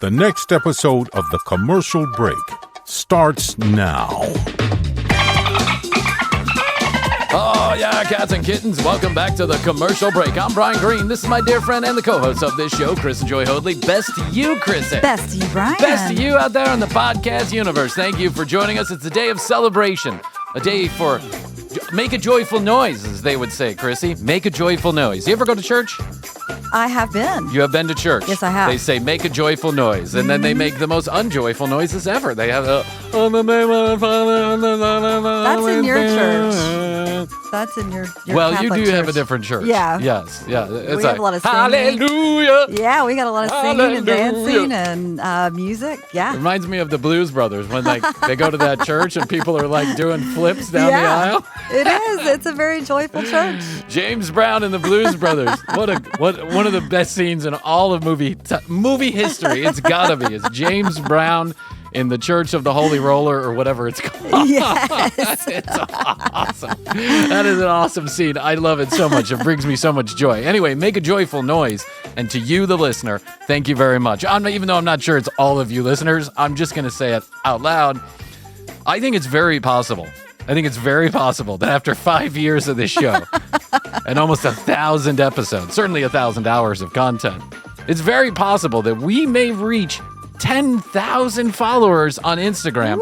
The next episode of The Commercial Break starts now. Oh, yeah, cats and kittens, welcome back to The Commercial Break. I'm Bryan Green. This is my dear friend and the co-host of this show, Krissy Joy Hoadley. Best to you, Krissy. Best to you, Bryan. Best to you out there in the podcast universe. Thank you for joining us. It's a day of celebration, a day for make a joyful noise, as they would say, Krissy. Make a joyful noise. You ever go to church? I have been. You have been to church? Yes, I have. They say, make a joyful noise, and then they make the most unjoyful noises ever. They have a... That's in your church. That's in your well, Catholic you do church. have a different church. Yeah. Yes. Yeah. It's We like, have a lot of singing. hallelujah. Yeah, we got a lot of singing and Hallelujah. dancing and music. Yeah. Reminds me of the Blues Brothers when they go to that church and people are like doing flips down the aisle. It is. It's a very joyful church. James Brown and the Blues Brothers. What one of the best scenes in all of movie history. It's gotta be. It's James Brown in the Church of the Holy Roller or whatever it's called. Yes. It's awesome. That is an awesome scene. I love it so much. It brings me so much joy. Anyway, make a joyful noise. And to you, the listener, thank you very much. Even though I'm not sure it's all of you listeners, I'm just going to say it out loud. I think it's very possible. That after 5 years of this show and almost 1,000 episodes, certainly 1,000 hours of content, it's very possible that we may reach 10,000 followers on Instagram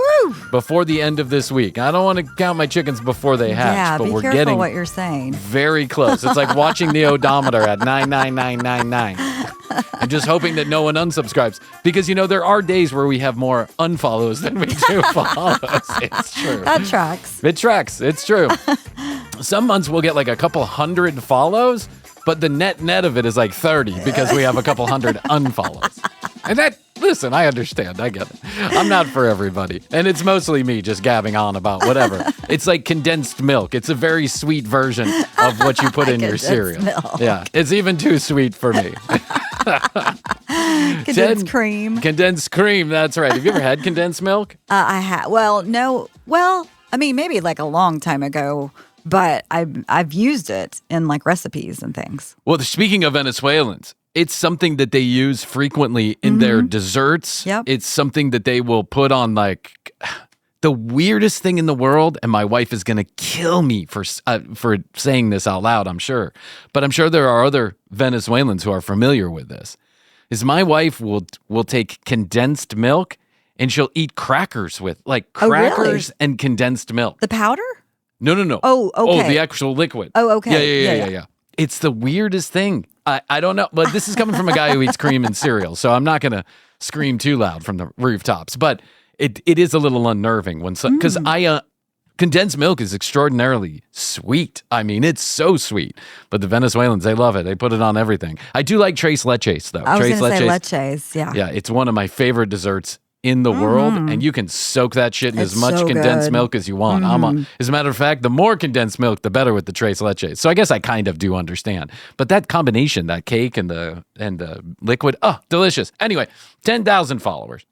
before the end of this week. I don't want to count my chickens before they hatch, but we're careful getting what you're saying. very close. It's like watching the odometer at 99999 and just hoping that no one unsubscribes. Because, there are days where we have more unfollows than we do follows. It's true. That tracks. It tracks. It's true. Some months we'll get like a couple hundred follows, but the net of it is like 30 because we have a couple hundred unfollows. And listen, I understand. I get it. I'm not for everybody. And it's mostly me just gabbing on about whatever. It's like condensed milk. It's a very sweet version of what you put in your cereal. Milk. Yeah, it's even too sweet for me. Condensed cream. Condensed cream, that's right. Have you ever had condensed milk? I have. Well, no. Well, I mean, maybe like a long time ago, but I've used it in like recipes and things. Well, speaking of Venezuelans, it's something that they use frequently in their desserts. Yep. It's something that they will put on like the weirdest thing in the world, and my wife is going to kill me for saying this out loud, I'm sure. But I'm sure there are other Venezuelans who are familiar with this. Is my wife will take condensed milk and she'll eat crackers with crackers and condensed milk. The powder? No. Oh, okay. Oh, the actual liquid. Oh, okay. Yeah. It's the weirdest thing. I don't know, but this is coming from a guy who eats cream and cereal, so I'm not going to scream too loud from the rooftops. But it is a little unnerving because condensed milk is extraordinarily sweet. I mean, it's so sweet. But the Venezuelans, they love it. They put it on everything. I do like tres leches, though. I was going to say leches, yeah. Yeah, it's one of my favorite desserts in the world, and you can soak that shit in It's as much so condensed good. milk as you want. As a matter of fact, the more condensed milk, the better with the tres leches. So I guess I kind of do understand. But that combination, that cake and the liquid, delicious. Anyway, 10,000 followers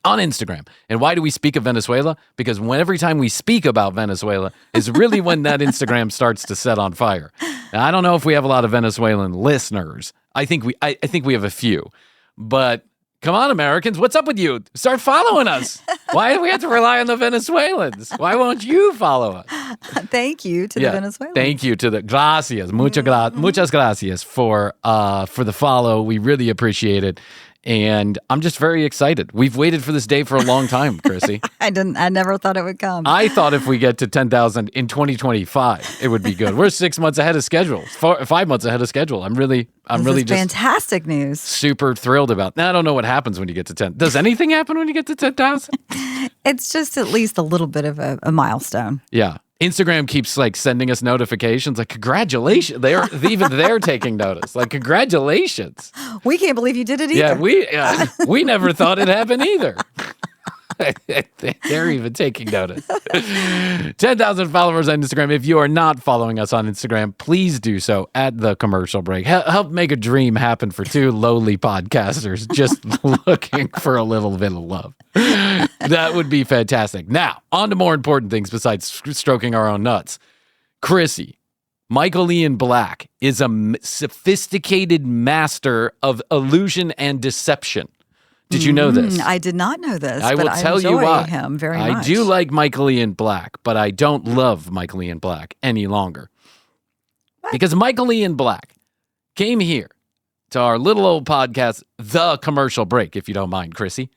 on Instagram. And why do we speak of Venezuela? Because every time we speak about Venezuela is really when that Instagram starts to set on fire. Now, I don't know if we have a lot of Venezuelan listeners. I think we have a few, but come on, Americans, what's up with you? Start following us. Why do we have to rely on the Venezuelans? Why won't you follow us? Thank you to the Venezuelans. Thank you to the gracias. Muchas gracias for the follow. We really appreciate it. And I'm just very excited. We've waited for this day for a long time, Krissy. I never thought it would come. I thought if we get to 10,000 in 2025, it would be good. We're 6 months ahead of schedule, 5 months ahead of schedule. I'm really just fantastic news. super thrilled about. Now, I don't know what happens when you get to 10. Does anything happen when you get to 10,000? It's just at least a little bit of a milestone. Yeah. Instagram keeps sending us notifications like, congratulations. They're taking notice. Like, congratulations. We can't believe you did it either. Yeah, we never thought it happened either. They're even taking notice. 10,000 followers on Instagram. If you are not following us on Instagram, please do so at The Commercial Break. Help make a dream happen for two lowly podcasters just looking for a little bit of love. That would be fantastic. Now, on to more important things besides stroking our own nuts. Krissy, Michael Ian Black is a sophisticated master of illusion and deception. Did you know this? I did not know this. I will but tell you enjoy why. him very I much. do like Michael Ian Black, but I don't love Michael Ian Black any longer. Because Michael Ian Black came here to our little old podcast, The Commercial Break, if you don't mind, Krissy.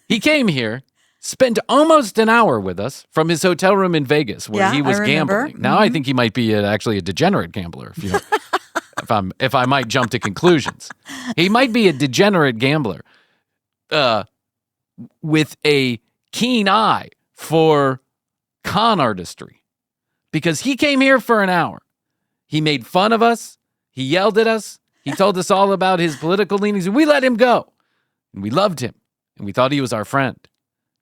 He came here, spent almost an hour with us from his hotel room in Vegas where he was I remember. gambling. Now I think he might be actually a degenerate gambler, if you if I might jump to conclusions. He might be a degenerate gambler with a keen eye for con artistry. Because he came here for an hour. He made fun of us. He yelled at us. He told us all about his political leanings, and we let him go. And we loved him, and we thought he was our friend.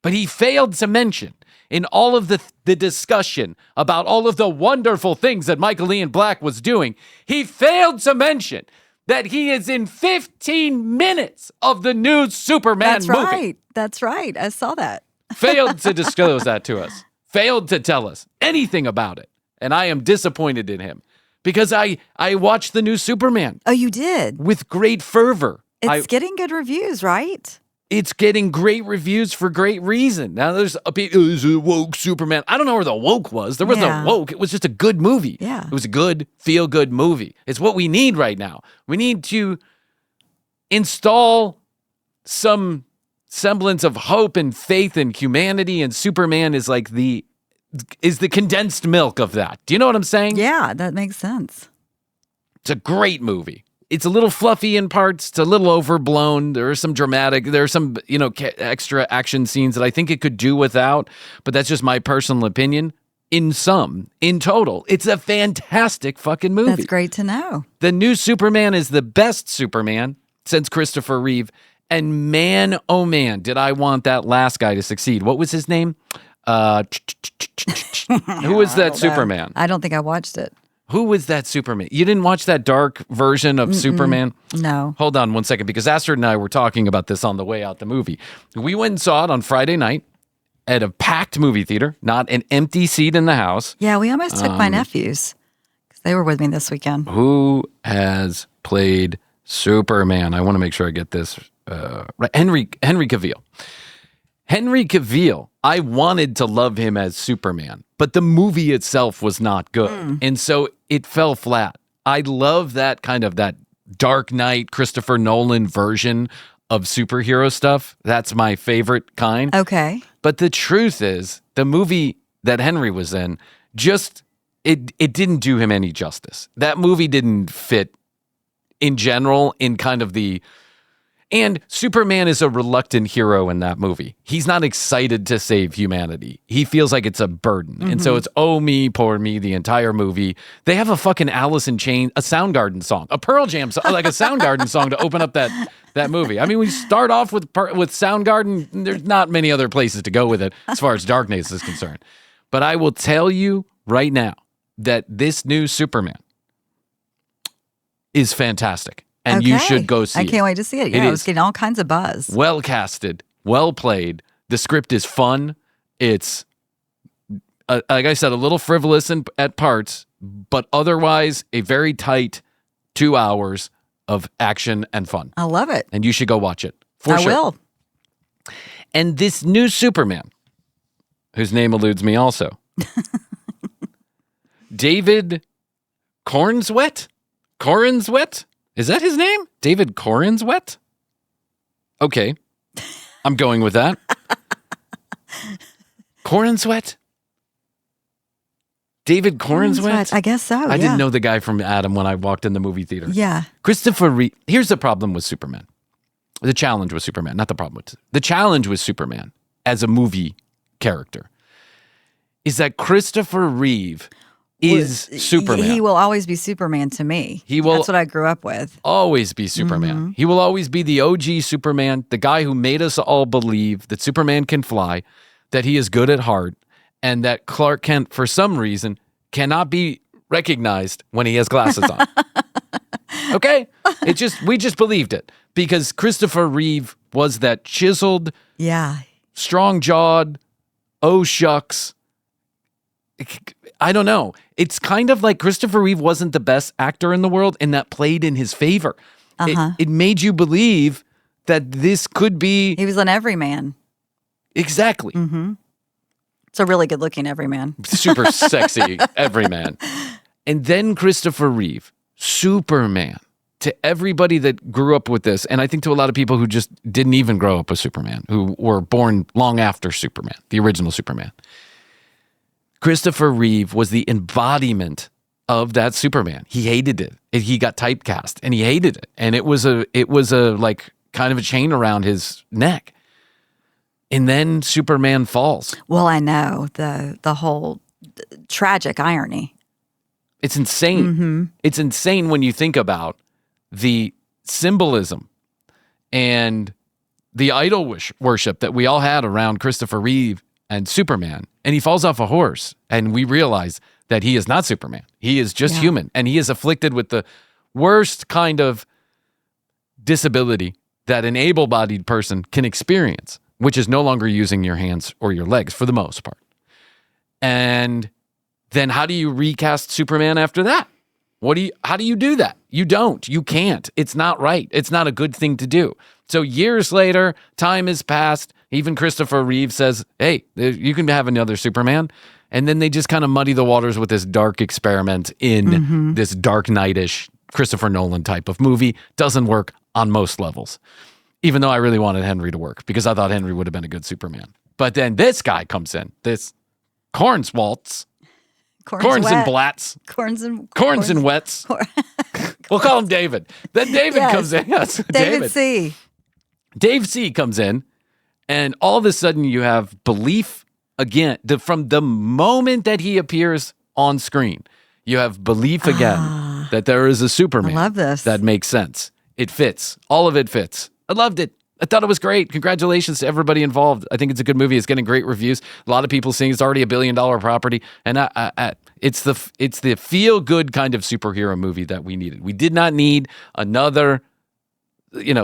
But he failed to mention in all of the discussion about all of the wonderful things that Michael Ian Black was doing, he failed to mention that he is in 15 minutes of the new Superman movie. That's right. I saw that. Failed to disclose that to us. Failed to tell us anything about it. And I am disappointed in him. Because I watched the new Superman. Oh, you did? With great fervor. It's getting good reviews, right? It's getting great reviews for great reason. Now there's there's a woke Superman. I don't know where the woke was. There was no woke. It was just a good movie. Yeah. It was a good, feel-good movie. It's what we need right now. We need to install some semblance of hope and faith in humanity, and Superman is like the condensed milk of that. Do you know what I'm saying? Yeah, that makes sense. It's a great movie. It's a little fluffy in parts. It's a little overblown. There are some extra action scenes that I think it could do without, but that's just my personal opinion. In total, it's a fantastic fucking movie. That's great to know. The new Superman is the best Superman since Christopher Reeve. And man, oh man, did I want that last guy to succeed. What was his name? Who was that Superman? I don't think I watched it. Who was that Superman? You didn't watch that dark version of Superman? No. Hold on one second, because Astrid and I were talking about this on the way out the movie. We went and saw it on Friday night at a packed movie theater, not an empty seat in the house. Yeah, we almost took my nephews because they were with me this weekend. Who has played Superman? I want to make sure I get this right. Henry Cavill. Henry Cavill, I wanted to love him as Superman, but the movie itself was not good. And so it fell flat. I love that kind of that Dark Knight, Christopher Nolan version of superhero stuff. That's my favorite kind. Okay. But the truth is, the movie that Henry was in, it didn't do him any justice. That movie didn't fit in general in kind of the... And Superman is a reluctant hero in that movie. He's not excited to save humanity. He feels like it's a burden. And so it's, oh, me, poor me, the entire movie. They have a fucking Alice in Chains, a Soundgarden song, a Pearl Jam song, like a Soundgarden song to open up that movie. I mean, we start off with Soundgarden. There's not many other places to go with it as far as Darkness is concerned. But I will tell you right now that this new Superman is fantastic. And you should go see it. I can't wait to see it. Yeah, I was getting all kinds of buzz. Well casted, well played. The script is fun. It's, like I said, a little frivolous at parts, but otherwise a very tight 2 hours of action and fun. I love it. And you should go watch it. For sure. I will. And this new Superman, whose name eludes me also, David Cornswet? Is that his name? David Cornswet? Okay. I'm going with that. Cornswet? David Cornswet? I guess so. I didn't know the guy from Adam when I walked in the movie theater. Yeah. Christopher Reeve. Here's the problem with Superman. The challenge with Superman, not the problem with the challenge with Superman as a movie character is that Christopher Reeve is Superman. He will always be Superman to me. That's what I grew up with. Always be Superman. He will always be the OG Superman, the guy who made us all believe that Superman can fly, that he is good at heart, and that Clark Kent, for some reason, cannot be recognized when he has glasses on. Okay? We just believed it because Christopher Reeve was that chiseled, strong-jawed, oh shucks. I don't know. It's kind of like Christopher Reeve wasn't the best actor in the world, and that played in his favor. It made you believe that this could be He was an everyman. exactly It's a really good looking everyman. super sexy everyman. And then Christopher Reeve, Superman. To everybody that grew up with this, and I think to a lot of people who just didn't even grow up with Superman, who were born long after Superman, the original Superman. Christopher Reeve was the embodiment of that Superman. He hated it. He got typecast and he hated it. And it was a like kind of a chain around his neck. And then Superman falls. Well, I know the whole tragic irony. It's insane. It's insane when you think about the symbolism and the idol worship that we all had around Christopher Reeve and Superman. And he falls off a horse and we realize that he is not Superman. He is just human, and he is afflicted with the worst kind of disability that an able-bodied person can experience, which is no longer using your hands or your legs for the most part. And then how do you recast Superman after that? How do you do that? You don't. You can't. It's not right. It's not a good thing to do. So years later, time has passed. Even Christopher Reeve says, hey, you can have another Superman. And then they just kind of muddy the waters with this dark experiment in this Dark Knight-ish Christopher Nolan type of movie. Doesn't work on most levels. Even though I really wanted Henry to work because I thought Henry would have been a good Superman. But then this guy comes in, this Cornswaltz. Corns and Blats. Corns and Wets. We'll call him David. Then David comes in. Yes, David C. Dave C. comes in, and all of a sudden you have belief again. From the moment that he appears on screen, you have belief again that there is a Superman. I love this. That makes sense. It fits. All of it fits. I loved it. I thought it was great. Congratulations to everybody involved. I think it's a good movie. It's getting great reviews. A lot of people saying it's already $1 billion property, and it's the feel good kind of superhero movie that we needed. We did not need another,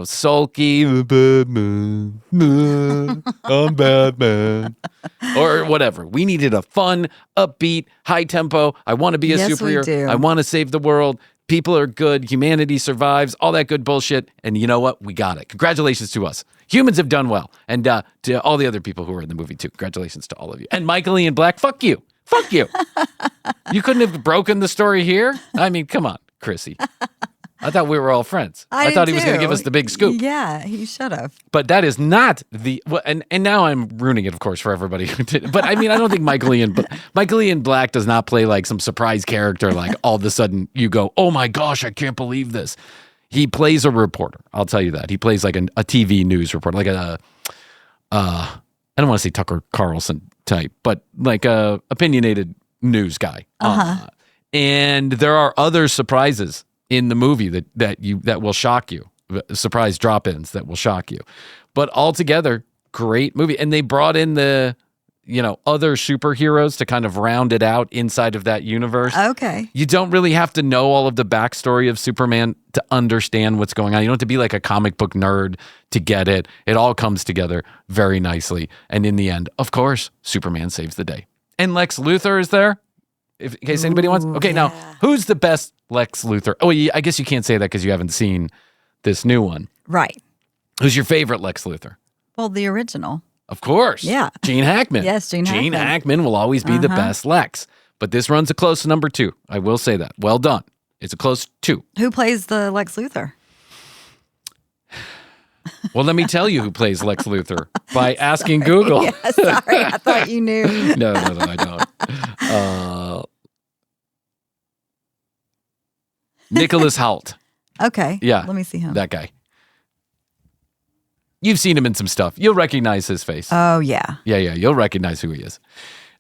sulky Batman. I'm Batman, or whatever. We needed a fun, upbeat, high tempo. I want to be a superhero. We do. I want to save the world. People are good. Humanity survives. All that good bullshit. And you know what? We got it. Congratulations to us. Humans have done well. And to all the other people who were in the movie, too. Congratulations to all of you. And Michael Ian Black, fuck you. Fuck you. You couldn't have broken the story here? I mean, come on, Krissy. I thought we were all friends. I thought he was going to give us the big scoop. Yeah, he should have. But that is not the... Well, and now I'm ruining it, of course, for everybody who did. But I mean, I don't think Michael Ian Black does not play like some surprise character like all of a sudden you go, oh my gosh, I can't believe this. He plays a reporter. I'll tell you that. He plays like a TV news reporter, like I don't want to say Tucker Carlson type, but like a opinionated news guy. And there are other surprises in the movie that will shock you, surprise drop-ins that will shock you. But altogether, great movie. And they brought in the, other superheroes to kind of round it out inside of that universe. Okay. You don't really have to know all of the backstory of Superman to understand what's going on. You don't have to be like a comic book nerd to get it. It all comes together very nicely. And in the end, of course, Superman saves the day. And Lex Luthor is there. In case anybody wants. Okay, now, who's the best Lex Luthor? Oh, I guess you can't say that because you haven't seen this new one. Right. Who's your favorite Lex Luthor? Well, the original. Of course. Yeah. Gene Hackman. Yes, Gene Hackman. Gene Hackman will always be the best Lex. But this runs a close number 2. I will say that. Well done. It's a close 2. Who plays the Lex Luthor? Well, let me tell you who plays Lex Luthor by asking Google. Yeah, sorry, I thought you knew. No, I don't. Nicholas Hoult. Okay. Yeah. Let me see him. That guy. You've seen him in some stuff. You'll recognize his face. Oh, yeah. Yeah. You'll recognize who he is.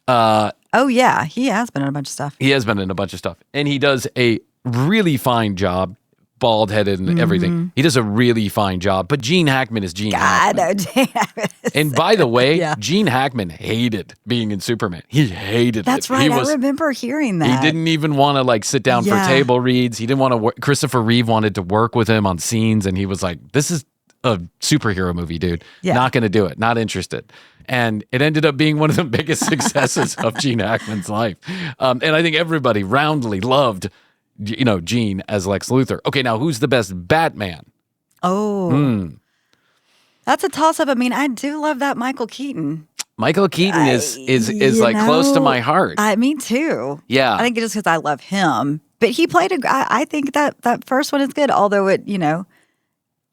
Oh, yeah. He has been in a bunch of stuff. He has been in a bunch of stuff. And he does a really fine job. Bald-headed and everything. He does a really fine job. But Gene Hackman is Gene Hackman. No, Gene Hackman. And by the way, Gene Hackman hated being in Superman. He hated it. That's right. I remember hearing that. He didn't even want to like sit down for table reads. He didn't want to work. Christopher Reeve wanted to work with him on scenes, and he was like, this is a superhero movie, dude. Yeah. Not going to do it. Not interested. And it ended up being one of the biggest successes of Gene Hackman's life. And I think everybody roundly loved Gene as Lex Luthor. Okay, now who's the best Batman? Oh. That's a toss-up. I mean, I do love that Michael Keaton. Michael Keaton is like close to my heart. Me too. Yeah. I think it's just because I love him. But he played I think that first one is good, although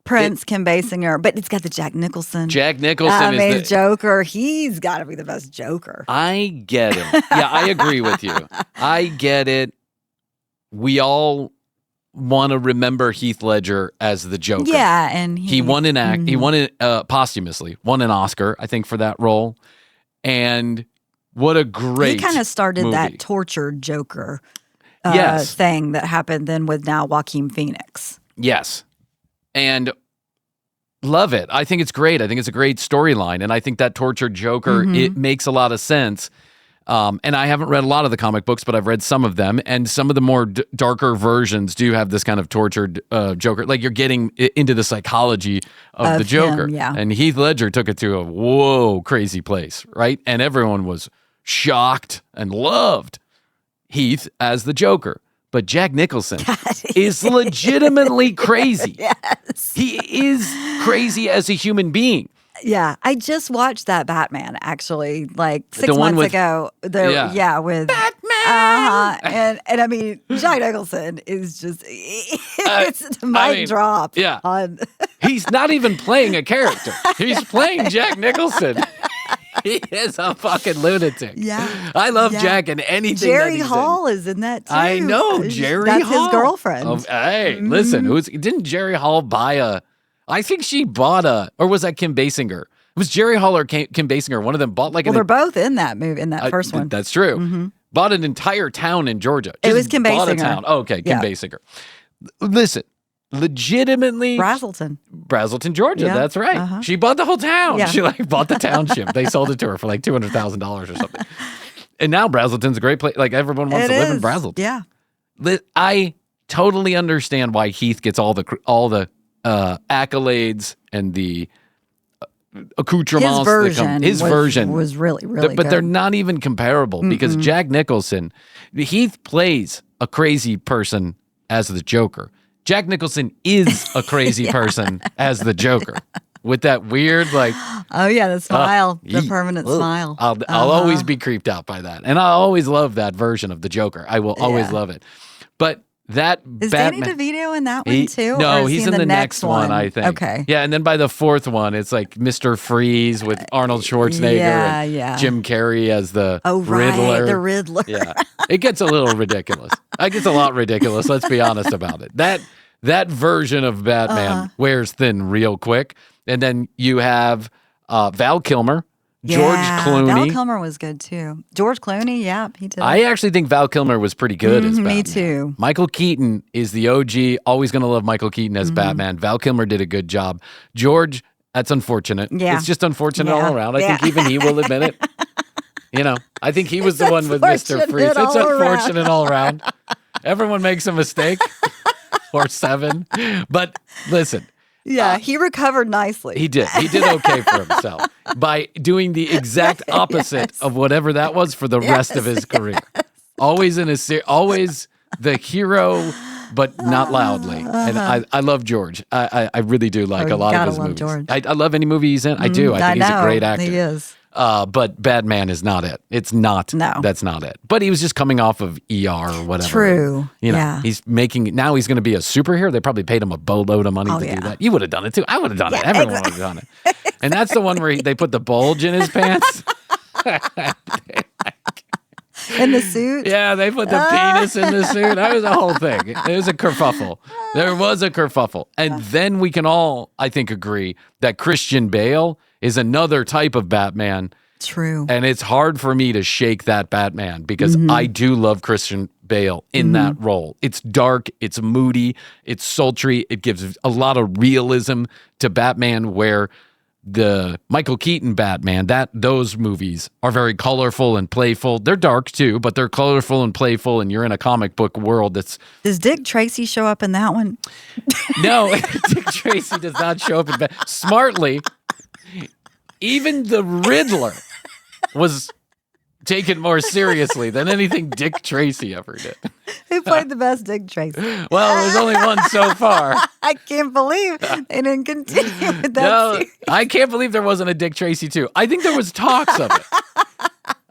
Prince, Kim Basinger, but it's got the Jack Nicholson. Jack Nicholson is the Joker. He's got to be the best Joker. I get it. Yeah, I agree with you. I get it. We all want to remember Heath Ledger as the Joker. Yeah, and he won an act. He won it posthumously. Won an Oscar, I think, for that role. And what a great! He kind of started movie. that tortured Joker yes. thing that happened then with now Joaquin Phoenix. Yes, and love it. I think it's great. I think it's a great storyline, and I think that tortured Joker it makes a lot of sense. And I haven't read a lot of the comic books, but I've read some of them, and some of the more darker versions do have this kind of tortured Joker. Like you're getting into the psychology of the Joker. Him, yeah. And Heath Ledger took it to a whoa crazy place, right? And everyone was shocked and loved Heath as the Joker. But Jack Nicholson is legitimately crazy. Yes. He is crazy as a human being. Yeah, I just watched that Batman actually, like 6 The one months with- ago. With Batman. And I mean, Jack Nicholson is just it's a mic drop. Yeah. on- He's not even playing a character. He's playing Jack Nicholson. He is a fucking lunatic. Yeah. I love Yeah. Jack in anything Jerry that he's Hall is in that too. I know, Jerry That's Hall. his girlfriend. Oh, hey, listen, didn't Jerry Hall buy a... I think she bought or was that Kim Basinger? It was Jerry Hall or Kim Basinger. One of them bought like Well, they're both in that movie, in that first one. That's true. Bought an entire town in Georgia. It Just was Kim bought a Basinger. town. Oh, okay, Kim Yeah. Basinger. Listen, legitimately... Brazelton, Georgia. Yeah. That's right. Uh-huh. She bought the whole town. Yeah. She bought the township. They sold it to her for like $200,000 or something. And now Brazelton's a great place. Like everyone wants to live in Brazelton. Yeah. I totally understand why Heath gets all the accolades and the accoutrements. His version was really, really but good. they're not even comparable because Jack Nicholson, Heath plays a crazy person as the Joker. Jack Nicholson is a crazy person as the Joker with that weird like. Oh yeah, the smile, the permanent smile. I'll always be creeped out by that, and I always love that version of the Joker. I will always love it, but. That is Batman, Danny DeVito in that one too? No, or is he's he in the next one, I think. Okay. Yeah, and then by the fourth one, it's like Mr. Freeze with Arnold Schwarzenegger and Jim Carrey as the Riddler. The Riddler. Yeah, it gets a little ridiculous. It gets a lot ridiculous. Let's be honest about it. That version of Batman wears thin real quick, and then you have Val Kilmer. George Clooney. Val Kilmer was good too. George Clooney, yeah, he did. I actually think Val Kilmer was pretty good as Batman. Me too. Michael Keaton is the OG. Always going to love Michael Keaton as Batman. Val Kilmer did a good job. George, that's unfortunate. Yeah. It's just unfortunate all around. I think even he will admit it. I think he was the one with Mr. Freeze. It's unfortunate all around. Everyone makes a mistake or seven. But listen. Yeah, he recovered nicely. He did. He did okay for himself by doing the exact opposite of whatever that was for the rest of his career. Always always the hero, but not loudly. And I love George. I really do like a lot of his movies. George. I love any movie he's in. I do. I think he's a great actor. He is. But Batman is not it. It's not. No. That's not it. But he was just coming off of ER or whatever. True. Now he's going to be a superhero. They probably paid him a boatload of money to do that. You would have done it too. I would have done it. Everyone would have done it. And that's the one where they put the bulge in his pants. In the suit? Yeah, they put the penis in the suit. That was the whole thing. It was a kerfuffle. There was a kerfuffle. And then we can all, I think, agree that Christian Bale is another type of Batman. True. And it's hard for me to shake that Batman because I do love Christian Bale in that role. It's dark, it's moody, it's sultry. It gives a lot of realism to Batman where the Michael Keaton Batman, those movies are very colorful and playful. They're dark too, but they're colorful and playful, and you're in a comic book world that's... Does Dick Tracy show up in that one? No, Dick Tracy does not show up in Smartly, even the Riddler was take it more seriously than anything Dick Tracy ever did. Who played the best Dick Tracy? Well, there's only one so far. I can't believe they didn't continue with that. No, series. I can't believe there wasn't a Dick Tracy too. I think there was talks of it.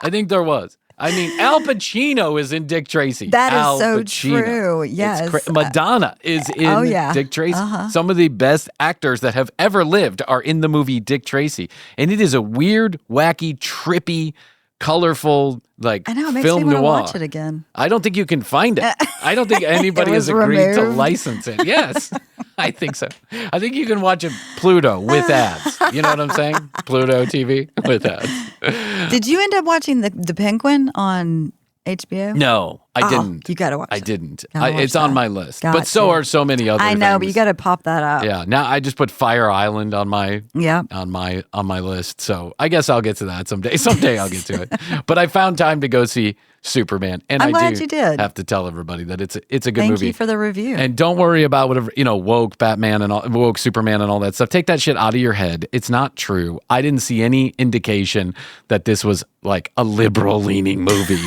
I think there was. I mean, Al Pacino is in Dick Tracy. That is Al so Pacino. true. Yes. Madonna is in Oh, yeah. Dick Tracy. Uh-huh. Some of the best actors that have ever lived are in the movie Dick Tracy. And it is a weird, wacky, trippy, colorful, like I know, it makes film me want to noir. watch it again. I don't think you can find it. I don't think anybody has was agreed to removed. license it. Yes, I think so. I think you can watch it Pluto with ads. You know what I'm saying? Pluto TV with ads. Did you end up watching the Penguin on HBO? No, I didn't. You got to watch I it. didn't. Gotta watch It's on that. my list. Got But so to. are so many other I know, things. but you got to pop that up. Yeah, now I just put Fire Island on my Yeah. on my list. So I guess I'll get to that someday. Someday I'll get to it. But I found time to go see Superman, and I'm I glad do you did. have to tell everybody that it's a good Thank movie. you for the review. And don't worry about whatever, woke Batman and all, woke Superman and all that stuff. Take that shit out of your head. It's not true. I didn't see any indication that this was like a liberal leaning movie.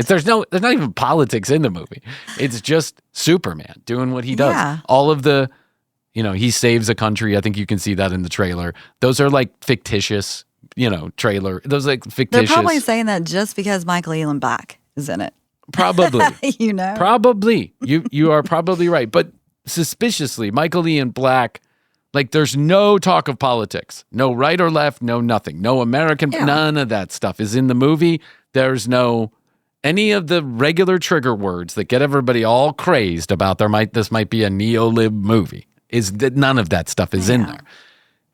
There's not even politics in the movie. It's just Superman doing what he does. Yeah. All of the, he saves a country. I think you can see that in the trailer. Those are like fictitious, trailer. Those like They're fictitious. probably saying that just because Michael Ealan Black is in it. Probably. Probably. You are probably right. But suspiciously, Michael Ian Black, like there's no talk of politics. No right or left, no nothing. No American, none of that stuff is in the movie. There's no any of the regular trigger words that get everybody all crazed about this might be a neo-lib movie. None of that stuff is in there.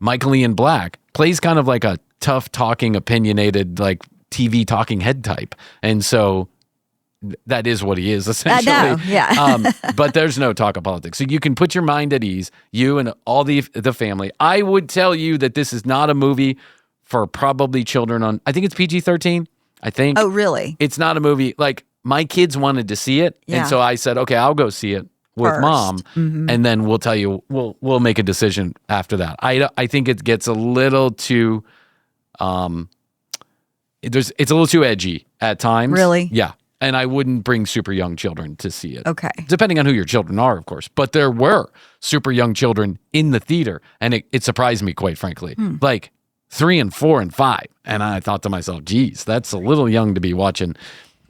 Michael Ian Black plays kind of like a tough talking, opinionated, like TV talking head type. And so that is what he is, essentially. I know, yeah. But there's no talk of politics. So you can put your mind at ease, you and all the family. I would tell you that this is not a movie for probably children I think it's PG-13, I think. Oh, really? It's not a movie. Like, my kids wanted to see it, Yeah. and so I said, okay, I'll go see it with First. Mom, and then we'll tell you, we'll make a decision after that. I think it gets a little too, it's a little too edgy at times. Really? Yeah. And I wouldn't bring super young children to see it. Okay. Depending on who your children are, of course. But there were super young children in the theater, and it surprised me, quite frankly. Like 3 and 4 and 5. And I thought to myself, geez, that's a little young to be watching.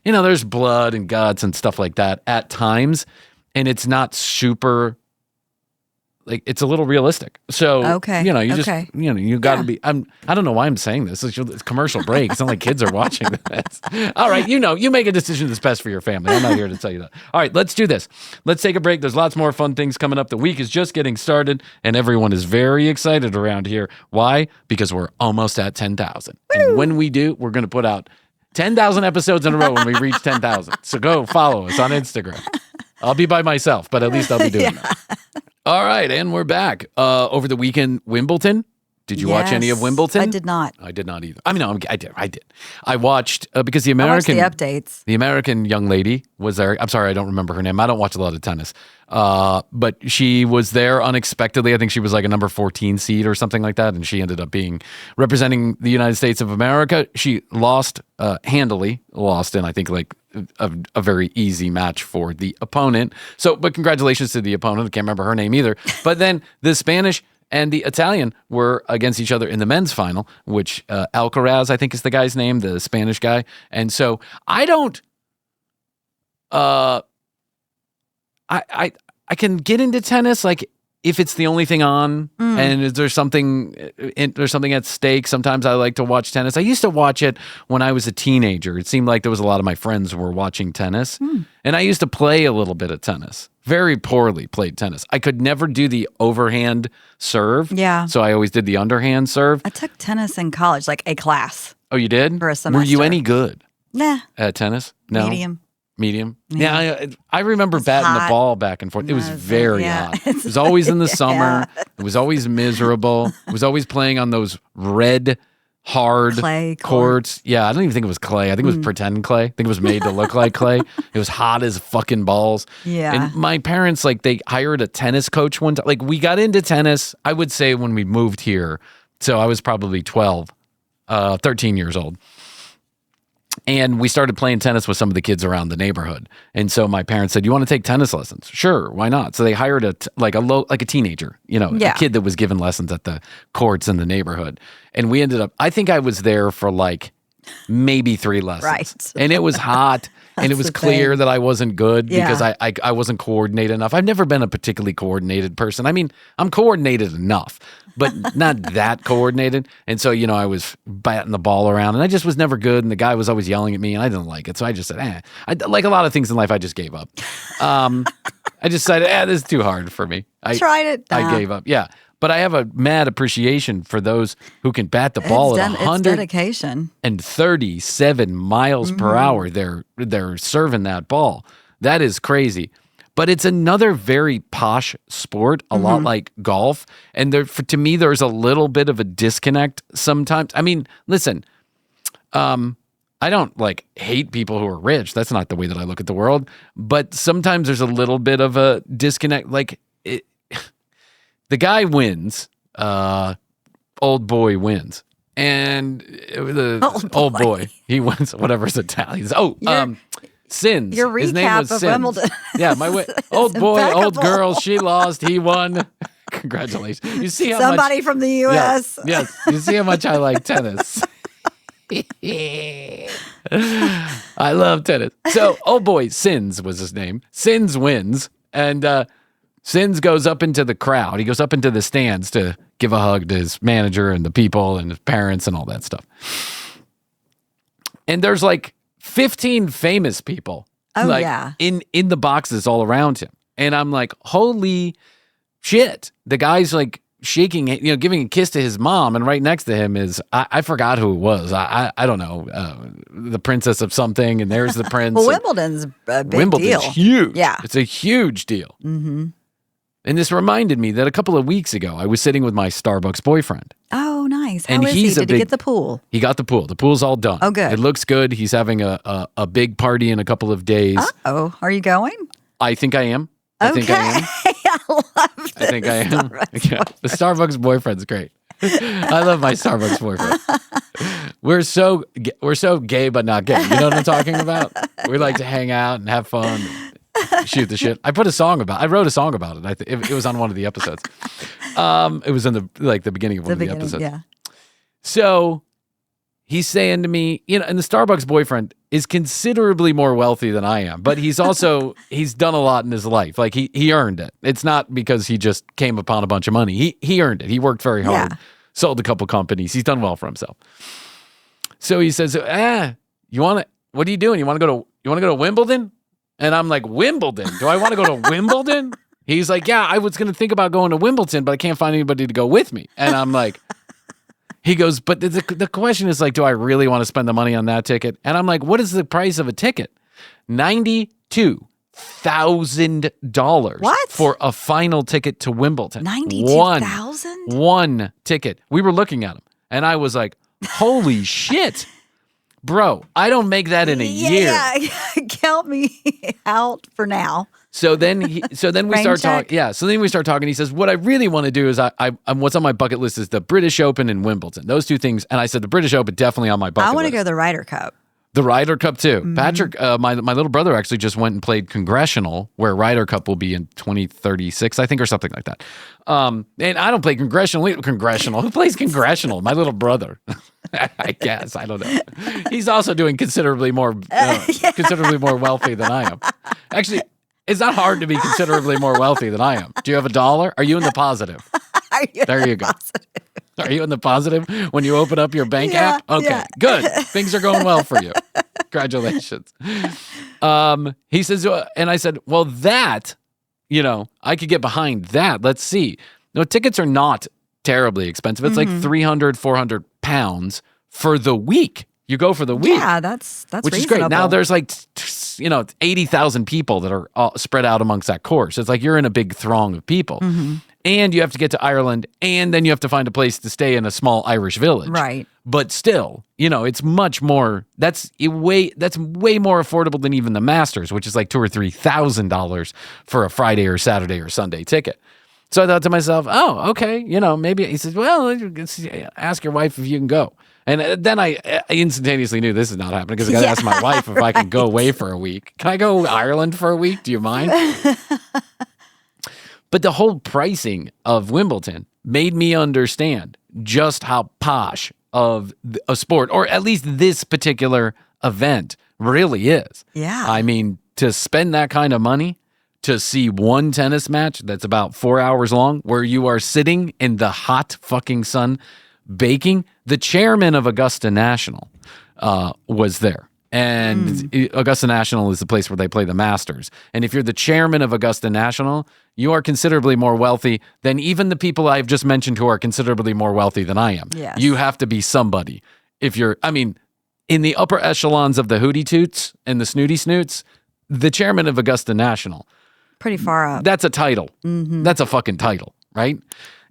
There's blood and guts and stuff like that at times, and it's not super, like, it's a little realistic. So, Okay. you just, Okay. you got to be, I don't know why I'm saying this. It's a commercial break. It's not like kids are watching this. All right. You make a decision that's best for your family. I'm not here to tell you that. All right, let's do this. Let's take a break. There's lots more fun things coming up. The week is just getting started, and everyone is very excited around here. Why? Because we're almost at 10,000. And when we do, we're going to put out 10,000 episodes in a row when we reach 10,000. So go follow us on Instagram. I'll be by myself, but at least I'll be doing that. All right, and we're back. Over the weekend, Wimbledon. Did you watch any of Yes, Wimbledon? I did not. I did not either. I mean, no, I did. I watched because the I watched American the updates. the American young lady was there. I'm sorry, I don't remember her name. I don't watch a lot of tennis. But she was there unexpectedly. I think she was like a number 14 seed or something like that, and she ended up being representing the United States of America. She lost handily, in I think like a very easy match for the opponent. So, but congratulations to the opponent. I can't remember her name either. But then the Spanish and the Italian were against each other in the men's final, which Alcaraz, I think is the guy's name, the Spanish guy. And so I don't, I can get into tennis like if it's the only thing on and there's something at stake. Sometimes I like to watch tennis. I used to watch it when I was a teenager. It seemed like there was a lot of my friends were watching tennis, and I used to play a little bit of tennis. Very poorly played tennis. I could never do the overhand serve. Yeah. So I always did the underhand serve. I took tennis in college, like a class. Oh, you did? For a Were you semester. any good Nah, at tennis? No. medium. Yeah, I remember batting the hot. ball back and forth. It was No, very yeah. hot. It was always in the summer. It was always miserable. It was always playing on those red, hard Clay courts. Yeah, I don't even think it was clay. I think it was pretend clay. I think it was made to look like clay. It was hot as fucking balls. Yeah. And my parents, like, they hired a tennis coach one time. Like, we got into tennis, I would say, when we moved here. So I was probably 13 years old. And we started playing tennis with some of the kids around the neighborhood. And so my parents said, "You want to take tennis lessons?" Sure, why not? So they hired a teenager, a kid that was given lessons at the courts in the neighborhood. And we ended up, I think I was there for like maybe 3 lessons. Right. And it was hot. And it was clear that I wasn't good because I wasn't coordinated enough. I've never been a particularly coordinated person. I mean, I'm coordinated enough, but not that coordinated. And so, I was batting the ball around and I just was never good. And the guy was always yelling at me and I didn't like it. So I just said, like a lot of things in life, I just gave up. I just said, this is too hard for me. I tried it. I gave up. Yeah. But I have a mad appreciation for those who can bat the ball at 137 miles per hour. They're serving that ball. That is crazy. But it's another very posh sport, a lot like golf. And to me, there's a little bit of a disconnect sometimes. I mean, listen, I don't hate people who are rich. That's not the way that I look at the world. But sometimes there's a little bit of a disconnect. The guy wins, old boy wins. And the old boy, he wins, whatever's Italian. Sins. Your His name recap was of Sins. Wimbledon. Yeah, old boy, impeccable. old girl, she lost, he won. Congratulations. You see how Somebody from the U.S. Yes. You see how much I like tennis. I love tennis. So, old boy, Sins was his name. Sins wins. And, Sins goes up into the crowd. He goes up into the stands to give a hug to his manager and the people and his parents and all that stuff. And there's 15 famous people in the boxes all around him. And I'm like, holy shit. The guy's shaking, giving a kiss to his mom. And right next to him is, I forgot who it was. I don't know, the princess of something. And there's the prince. Well, Wimbledon's a big Wimbledon's deal. Huge. Yeah. It's a huge deal. Mm-hmm. And this reminded me that a couple of weeks ago, I was sitting with my Starbucks boyfriend. Oh, nice. How And is he's he? a Did he big- get the pool? He got the pool. The pool's all done. Oh, good. It looks good. He's having a big party in a couple of days. Oh, are you going? I think I am. I think I am. I love this. I think I am. Yeah, the Starbucks boyfriend's great. I love my Starbucks boyfriend. We're so gay, but not gay. You know what I'm talking about? We like to hang out and have fun, and shoot the shit. I wrote a song about it. It was on one of the episodes. It was in the beginning of one of the episodes. Yeah. So he's saying to me, and the Starbucks boyfriend is considerably more wealthy than I am, but he's done a lot in his life. He earned it. It's not because he just came upon a bunch of money. He earned it. He worked very hard, sold a couple companies. He's done well for himself. So he says, what are you doing? You want to go to Wimbledon? And I'm like, Wimbledon? Do I want to go to Wimbledon? He's like, yeah, I was going to think about going to Wimbledon, but I can't find anybody to go with me. And I'm like, he goes, but the question is do I really want to spend the money on that ticket? And I'm like, what is the price of a ticket? $92,000 What? for a final ticket to Wimbledon. 92,000? One ticket. We were looking at them, and I was like, holy shit. Bro, I don't make that in a year. Yeah, count me out for now. So then we start talking. Yeah. So then we start talking. He says, what I really want to do is what's on my bucket list is the British Open and Wimbledon. Those two things. And I said, the British Open definitely on my bucket list. I want to go to the Ryder Cup. The Ryder Cup too. Patrick, my little brother actually just went and played Congressional, where Ryder Cup will be in 2036, I think, or something like that. And I don't play Congressional. Who plays Congressional? My little brother. I guess. I don't know. He's also doing considerably more wealthy than I am. Actually, it's not hard to be considerably more wealthy than I am. Do you have $1? Are you in the positive? There you go. Are you in the positive when you open up your bank app? Okay, good. Things are going well for you. Congratulations. He says, and I said, well, that, I could get behind that. Let's see. No, tickets are not terribly expensive. It's like 300, 400 pounds for the week. You go for the week. Yeah, that's which reasonable. is great. Now there's 80,000 people that are all spread out amongst that course. It's like you're in a big throng of people. And you have to get to Ireland, and then you have to find a place to stay in a small Irish village. Right. But still, it's much more. That's way more affordable than even the Masters, which is like $2,000 or $3,000 for a Friday or Saturday or Sunday ticket. So I thought to myself, oh, okay, maybe. He says, well, ask your wife if you can go. And then I instantaneously knew this is not happening because I got to ask my wife if I can go away for a week. Can I go to Ireland for a week? Do you mind? But the whole pricing of Wimbledon made me understand just how posh of a sport, or at least this particular event, really is. Yeah. I mean, to spend that kind of money to see one tennis match that's about 4 hours long, where you are sitting in the hot fucking sun baking. The chairman of Augusta National was there. And Augusta National is the place where they play the Masters. And if you're the chairman of Augusta National, you are considerably more wealthy than even the people I've just mentioned who are considerably more wealthy than I am. Yes. You have to be somebody. If you're, in the upper echelons of the Hootie Toots and the Snooty Snoots, the chairman of Augusta National, pretty far up. that's a title. That's a fucking title, right?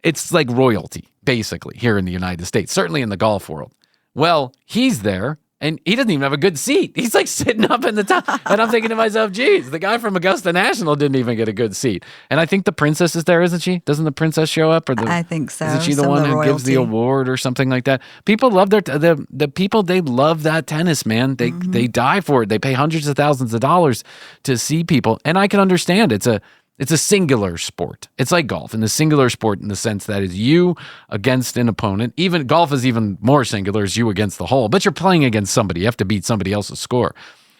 It's like royalty, basically, here in the United States, certainly in the golf world. Well, he's there, and he doesn't even have a good seat. He's like sitting up in the top. And I'm thinking to myself, geez, the guy from Augusta National didn't even get a good seat. And I think the princess is there, isn't she? Doesn't the princess show up? I think so. Isn't she the one who gives the award or something like that? People love the people, they love that tennis, man. They die for it. They pay hundreds of thousands of dollars to see people. And I can understand it's a singular sport. It's like golf, in the singular sport in the sense that is you against an opponent. Even golf is even more singular, as you against the hole. But you're playing against somebody. You have to beat somebody else's score.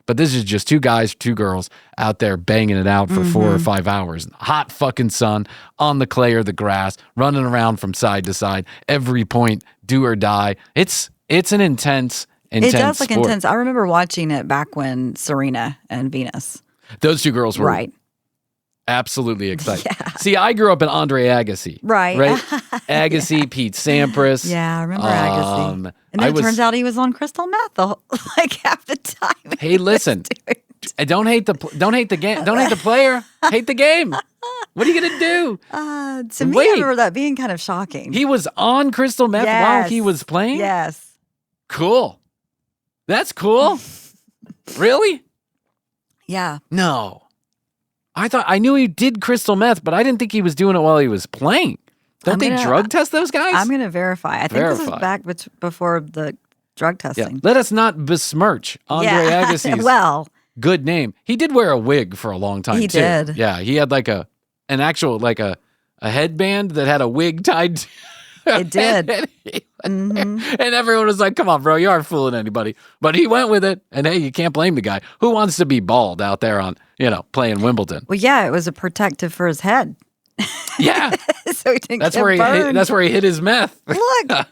But this is just two guys, two girls out there banging it out for 4 or 5 hours. Hot fucking sun on the clay or the grass, running around from side to side. Every point, do or die. It's an intense It does look sport. intense. I remember watching it back when Serena and Venus. Those two girls were Right. absolutely excited. Yeah. See, I grew up in Andre Agassi. Right. Agassi, Pete Sampras. Yeah, I remember Agassi. And then it turns out he was on crystal meth like half the time. Hey, listen. Don't hate the game. Don't hate the player. Hate the game. What are you gonna do? To me, I remember that being kind of shocking. He was on crystal meth while he was playing? Yes. Cool. That's cool. Really? Yeah. No. I knew he did crystal meth, but I didn't think he was doing it while he was playing. Don't they drug test those guys? I'm going to verify. I think this was back before the drug testing. Yeah. Let us not besmirch Andre Agassi's good name. He did wear a wig for a long time, He too. did. Yeah, he had like an actual, like a headband that had a wig tied to It did. And everyone was like, come on, bro, you aren't fooling anybody. But he went with it. And hey, you can't blame the guy. Who wants to be bald out there on, playing Wimbledon? Well, yeah, it was a protective for his head. Yeah. So he didn't That's get where burned. that's where he hid his meth. Look.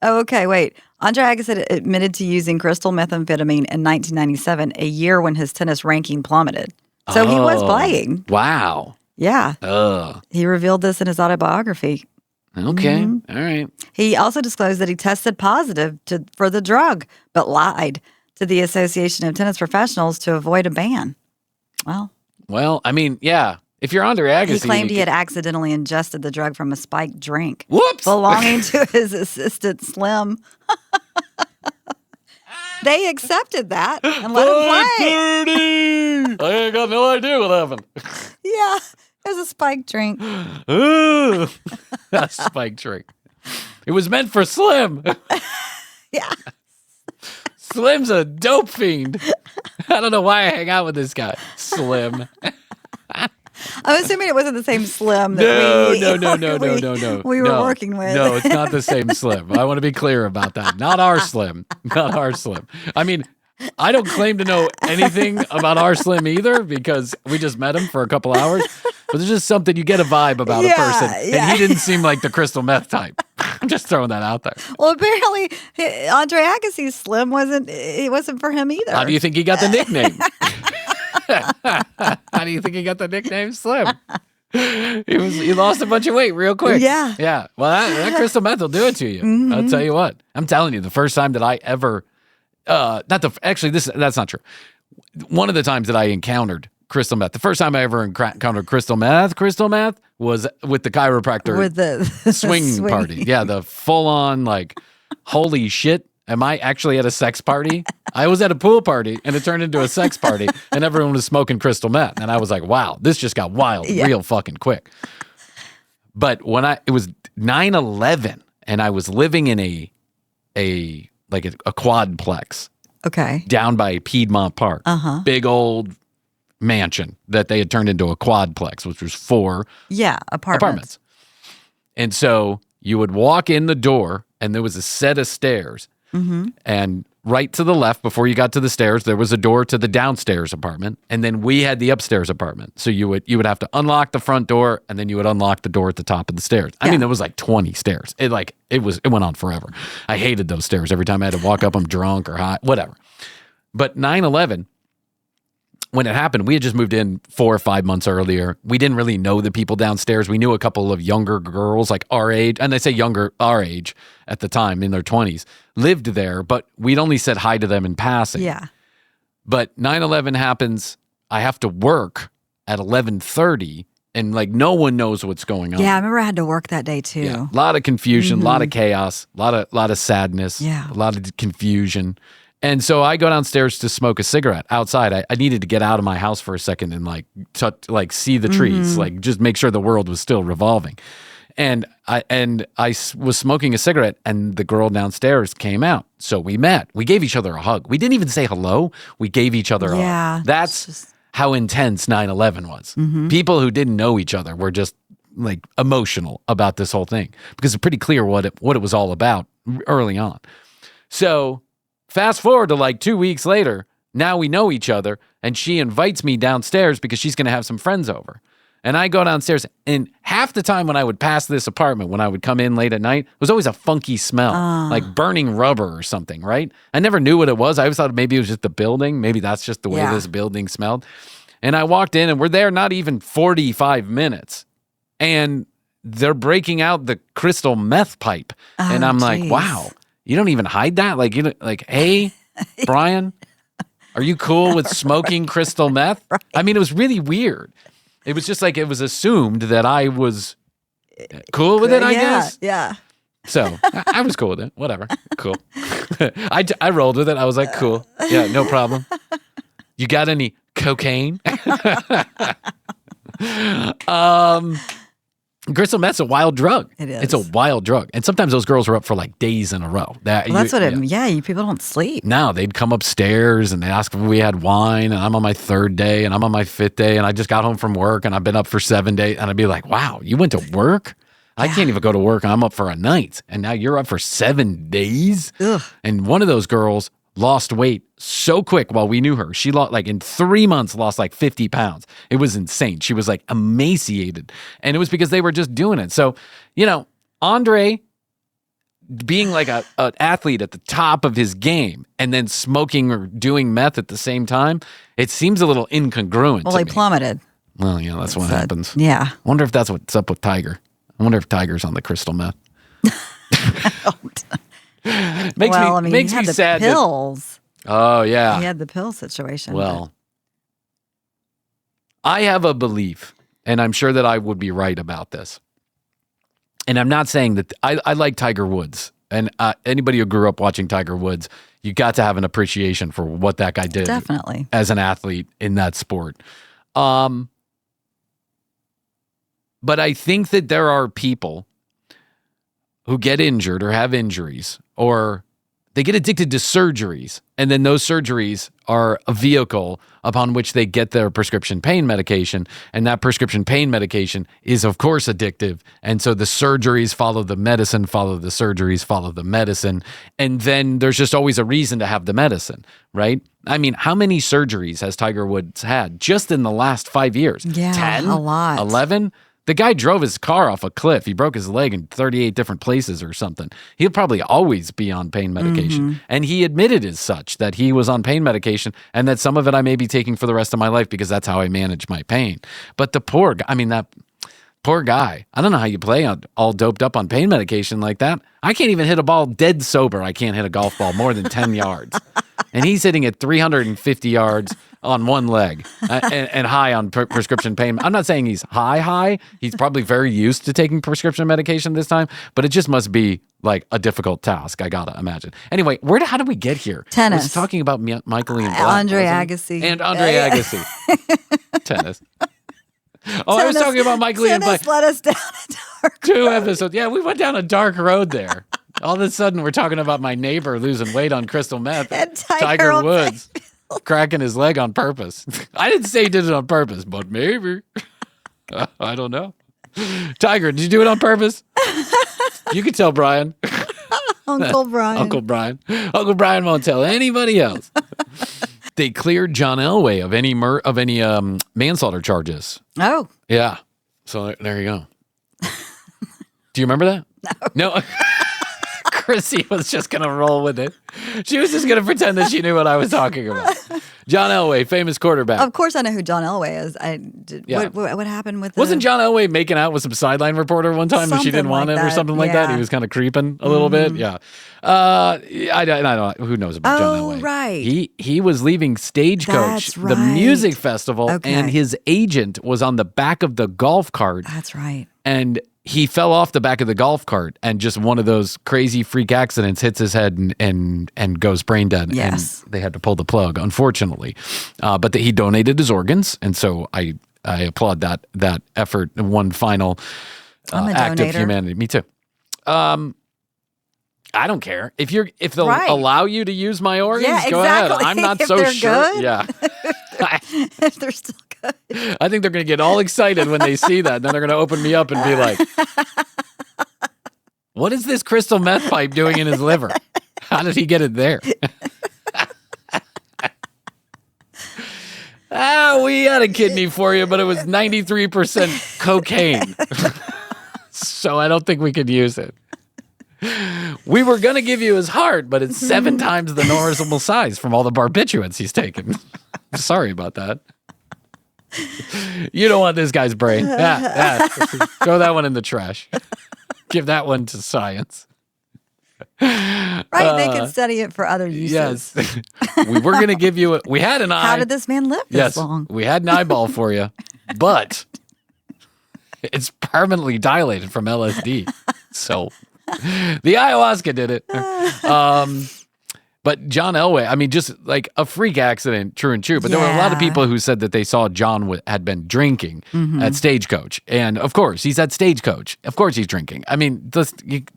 Oh, okay, wait. Andre Agassi admitted to using crystal methamphetamine in 1997, a year when his tennis ranking plummeted. So he was playing. Wow. Yeah. He revealed this in his autobiography. Okay. All right. He also disclosed that he tested positive for the drug, but lied to the Association of Tennis Professionals to avoid a ban. Well, I mean, yeah. If you're Andre Agassi, he claimed he had accidentally ingested the drug from a spiked drink. Whoops! Belonging to his assistant, Slim. They accepted that and let him play. I ain't got no idea what happened. Yeah, it was a spiked drink. Ooh, a spiked drink. It was meant for Slim. Yeah. Slim's a dope fiend. I don't know why I hang out with this guy. Slim. I'm assuming it wasn't the same Slim that No. we were working with. No, it's not the same Slim. I want to be clear about that. Not our Slim. Not our Slim. I mean, I don't claim to know anything about our Slim either because we just met him for a couple hours. But there's just something, you get a vibe about a person. And he didn't seem like the crystal meth type. I'm just throwing that out there. Well, apparently, Andre Agassi's Slim wasn't for him either. How do you think he got the nickname? How do you think he got the nickname Slim? He lost a bunch of weight real quick. Yeah. Well, that crystal meth will do it to you. I'll tell you what. I'm telling you, the first time that I ever, that's not true. One of the times that I encountered crystal meth, the first time I ever encountered crystal meth was with the chiropractor with the swing party. Yeah, the full on like, holy shit. Am I actually at a sex party? I was at a pool party and it turned into a sex party and everyone was smoking crystal meth. And I was like, wow, this just got wild real fucking quick. But when it was 9/11 and I was living in a quadplex Okay. down by Piedmont Park, big old mansion that they had turned into a quadplex, which was 4 apartments. And so you would walk in the door and there was a set of stairs. And right to the left, before you got to the stairs, there was a door to the downstairs apartment. And then we had the upstairs apartment. So you would have to unlock the front door and then you would unlock the door at the top of the stairs. I mean, there was like 20 stairs. It went on forever. I hated those stairs. Every time I had to walk up them drunk or high, whatever. But 9/11, when it happened, we had just moved in 4 or 5 months earlier. We didn't really know the people downstairs. We knew a couple of younger girls, like our age, and I say younger, our age at the time, in their 20s, lived there, but we'd only said hi to them in passing. Yeah. But 9/11 happens. I have to work at 11:30, and like no one knows what's going on. Yeah, I remember I had to work that day too. Yeah. A lot of confusion, a lot of chaos, a lot of sadness, Yeah. a lot of confusion. And so I go downstairs to smoke a cigarette outside. I needed to get out of my house for a second and see the trees, like just make sure the world was still revolving. And I was smoking a cigarette, and the girl downstairs came out. So we met. We gave each other a hug. We didn't even say hello. We gave each other a hug. That's how intense 9/11 was. People who didn't know each other were just like emotional about this whole thing because it's pretty clear what it was all about early on. So fast forward to like 2 weeks later, now we know each other, and she invites me downstairs because she's going to have some friends over. And I go downstairs, and half the time when I would pass this apartment, when I would come in late at night, it was always a funky smell, like burning rubber or something, right? I never knew what it was. I always thought maybe it was just the building. Maybe that's just the way this building smelled. And I walked in, and we're there not even 45 minutes. And they're breaking out the crystal meth pipe. And I'm like, wow. You don't even hide that? Hey, Bryan, are you cool with smoking crystal meth? Right. I mean, it was really weird. It was just like it was assumed that I was cool with it, I guess. Yeah. So I was cool with it. Whatever. Cool. I rolled with it. I was like, cool. Yeah, no problem. You got any cocaine? Crystal meth's a wild drug. It is. It's a wild drug. And sometimes those girls were up for like days in a row. That's what people don't sleep. No, they'd come upstairs and they'd ask if we had wine, and I'm on my 3rd day and I'm on my 5th day and I just got home from work and I've been up for 7 days, and I'd be like, wow, you went to work? I can't even go to work and I'm up for a night, and now you're up for 7 days? Ugh. And one of those girls lost weight so quick while we knew her. She lost, like in 3 months, lost like 50 pounds. It was insane. She was like emaciated. And it was because they were just doing it. So, Andre being like an athlete at the top of his game and then smoking or doing meth at the same time, it seems a little incongruent. Well, he plummeted. Well, yeah, that's what happens. Yeah. I wonder if that's what's up with Tiger. I wonder if Tiger's on the crystal meth. Makes me sad. Pills. Oh, yeah. He had the pill situation. Well, I have a belief, and I'm sure that I would be right about this. And I'm not saying that I like Tiger Woods. And anybody who grew up watching Tiger Woods, you got to have an appreciation for what that guy did. Definitely. As an athlete in that sport. But I think that there are people who get injured or have injuries, or they get addicted to surgeries, and then those surgeries are a vehicle upon which they get their prescription pain medication, and that prescription pain medication is, of course, addictive, and so the surgeries follow the medicine, follow the surgeries, follow the medicine, and then there's just always a reason to have the medicine, right? I mean, how many surgeries has Tiger Woods had just in the last 5 years? Yeah, 10? a lot. 11? The guy drove his car off a cliff. He broke his leg in 38 different places or something. He'll probably always be on pain medication. And he admitted as such that he was on pain medication and that some of it I may be taking for the rest of my life because that's how I manage my pain. But the poor guy, that poor guy, I don't know how you play all doped up on pain medication like that. I can't even hit a ball dead sober. I can't hit a golf ball more than 10 yards. And he's hitting it 350 yards on one leg and high on prescription pain. I'm not saying he's high. He's probably very used to taking prescription medication this time, but it just must be like a difficult task, I gotta imagine. Anyway, how did we get here? Tennis. I was talking about Michael and Andre Agassi. And Andre Agassi. Tennis. Oh, I was talking about Michael and Black. Tennis let us down. dark. 2 episodes. Yeah, we went down a dark road there. All of a sudden, we're talking about my neighbor losing weight on crystal meth. And Tiger Woods cracking his leg on purpose. I didn't say he did it on purpose, but maybe. I don't know. Tiger, did you do it on purpose? You can tell Brian. Uncle Brian. Uncle Brian. Uncle Brian won't tell anybody else. They cleared John Elway of any manslaughter charges. Oh. Yeah. So there you go. Do you remember that? No. Krissy was just going to roll with it. She was just going to pretend that she knew what I was talking about. John Elway, famous quarterback. Of course I know who John Elway is. Yeah. What happened with Wasn't John Elway making out with some sideline reporter one time and she didn't want it or something like that? He was kind of creeping a little bit. Yeah. I don't know. Who knows about John Elway? Oh, right. He was leaving Stagecoach, That's the right. music festival, Okay. and his agent was on the back of the golf cart. That's right. And he fell off the back of the golf cart and just one of those crazy freak accidents hits his head and goes brain dead. Yes. And they had to pull the plug, unfortunately. But he donated his organs. And so I applaud that effort. One final I'm a act donator. of humanity. Me too. I don't care. If they'll Right. allow you to use my organs, Yeah, go ahead. exactly. I'm not If so they're sure. good. Yeah. If they're still good. I think they're going to get all excited when they see that. Then they're going to open me up and be like, what is this crystal meth pipe doing in his liver? How did he get it there? We had a kidney for you, but it was 93% cocaine. So I don't think we could use it. We were going to give you his heart, but it's 7 times the normal size from all the barbiturates he's taken. Sorry about that. You don't want this guy's brain. Throw that one in the trash. Give that one to science. Right, they could study it for other uses. Yes. We were going to give you we had an eye. How did this man live this long? We had an eyeball for you, but it's permanently dilated from LSD. So the ayahuasca did it. But John Elway, I mean, just like a freak accident, true and true. But there were a lot of people who said that they saw John had been drinking at Stagecoach. And of course, he's at Stagecoach. Of course he's drinking. I mean,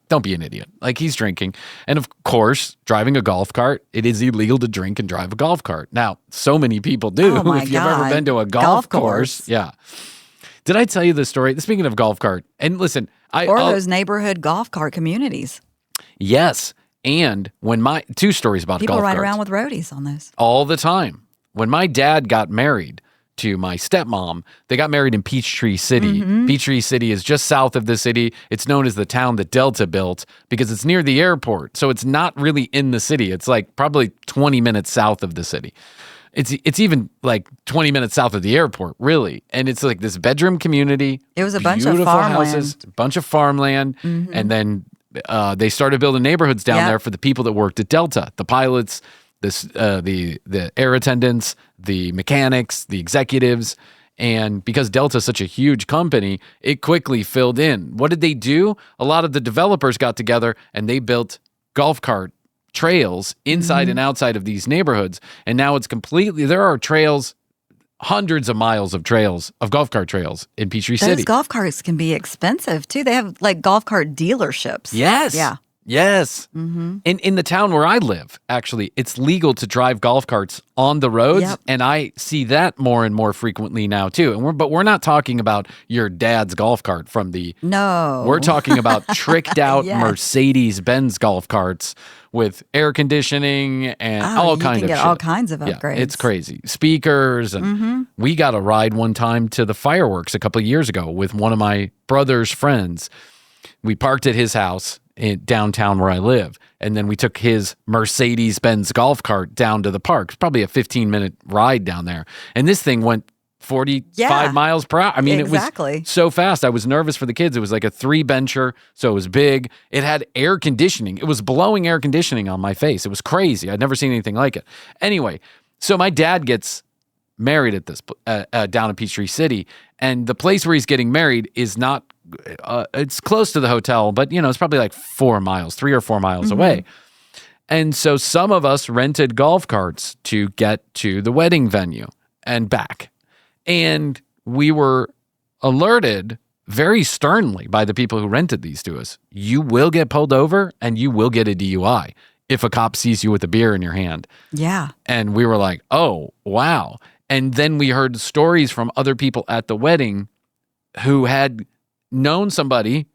don't be an idiot. Like, he's drinking. And of course, driving a golf cart, it is illegal to drink and drive a golf cart. Now, so many people do. Oh my if you've ever God. been to a golf course. Yeah. Did I tell you the story? Speaking of golf cart, and listen, Or those neighborhood golf cart communities. Yes. And when 2 stories about People golf ride carts. around with roadies on those. All the time. When my dad got married to my stepmom, they got married in Peachtree City. Peachtree City is just south of the city. It's known as the town that Delta built because it's near the airport. So it's not really in the city. It's like probably 20 minutes south of the city. It's even like 20 minutes south of the airport, really. And it's like this bedroom community. It was a bunch of beautiful farmland. houses, a bunch of farmland. And then they started building neighborhoods down there for the people that worked at Delta, the pilots, the air attendants, the mechanics, the executives. And because Delta is such a huge company, it quickly filled in. What did they do? A lot of the developers got together and they built golf cart trails inside and outside of these neighborhoods. And now it's there are trails, hundreds of miles of trails, of golf cart trails in Peachtree City. Those golf carts can be expensive too. They have like golf cart dealerships. Yes. Yeah. Yes. In the town where I live, actually, it's legal to drive golf carts on the roads, Yep. and I see that more and more frequently now too. And we're not talking about your dad's golf cart from the. No. We're talking about tricked out Yes. Mercedes-Benz golf carts with air conditioning and all you kinds can of get shit. all kinds of upgrades. Yeah, it's crazy. Speakers, and we got a ride one time to the fireworks a couple of years ago with one of my brother's friends. We parked at his house in downtown where I live, and then we took his Mercedes-Benz golf cart down to the park. It's probably a 15-minute ride down there. And this thing went 45 miles per hour. I mean, Exactly. it was so fast. I was nervous for the kids. It was like a 3-bencher, so it was big. It had air conditioning. It was blowing air conditioning on my face. It was crazy. I'd never seen anything like it. Anyway, so my dad gets married at this down in Peachtree City, and the place where he's getting married is not it's close to the hotel, but it's probably like 3 or 4 miles away. And so some of us rented golf carts to get to the wedding venue and back. And we were alerted very sternly by the people who rented these to us. You will get pulled over and you will get a DUI if a cop sees you with a beer in your hand. Yeah. And we were like, oh, wow. And then we heard stories from other people at the wedding who had known somebody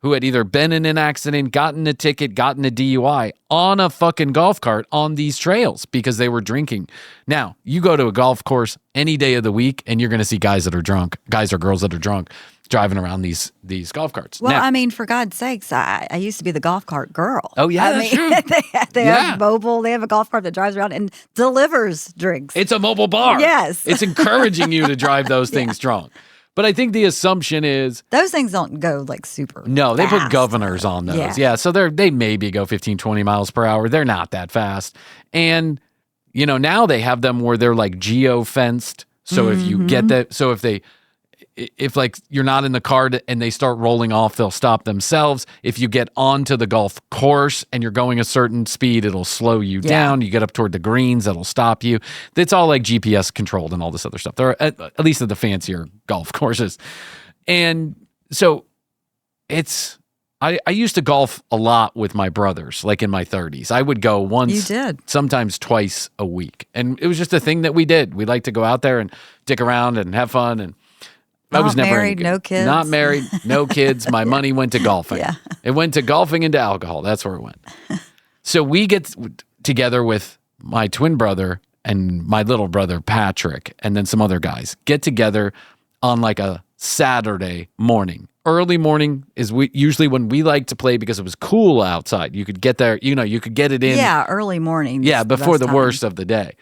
who had either been in an accident, gotten a ticket, gotten a DUI on a fucking golf cart on these trails because they were drinking. Now, you go to a golf course any day of the week and you're going to see guys that are drunk, guys or girls that are drunk, driving around these golf carts. Well, now, I mean, for God's sakes, I used to be the golf cart girl. Oh, yeah, I that's mean, true. they have mobile. They have a golf cart that drives around and delivers drinks. It's a mobile bar. Yes. It's encouraging you to drive those things drunk. But I think the assumption is... Those things don't go like super No, they put fast. governors on those. Yeah, so they maybe go 15, 20 miles per hour. They're not that fast. And, now they have them where they're like geo-fenced. So if you get that... So if like you're not in the car and they start rolling off, they'll stop themselves. If you get onto the golf course and you're going a certain speed, it'll slow you down. You get up toward the greens, it'll stop you. It's all like GPS controlled and all this other stuff. They're at least at the fancier golf courses. And so I used to golf a lot with my brothers, like in my 30s. I would go once, You did. sometimes twice a week. And it was just a thing that we did. We liked to go out there and dick around and have fun. And I was never married, no kids. Not married, no kids. My money went to golfing. Yeah. It went to golfing and to alcohol. That's where it went. So we get together with my twin brother and my little brother, Patrick, and then some other guys. Get together on like a Saturday morning. Early morning is usually when we like to play because it was cool outside. You could get there, you could get it in. Yeah, early morning. Yeah, before the time. worst of the day.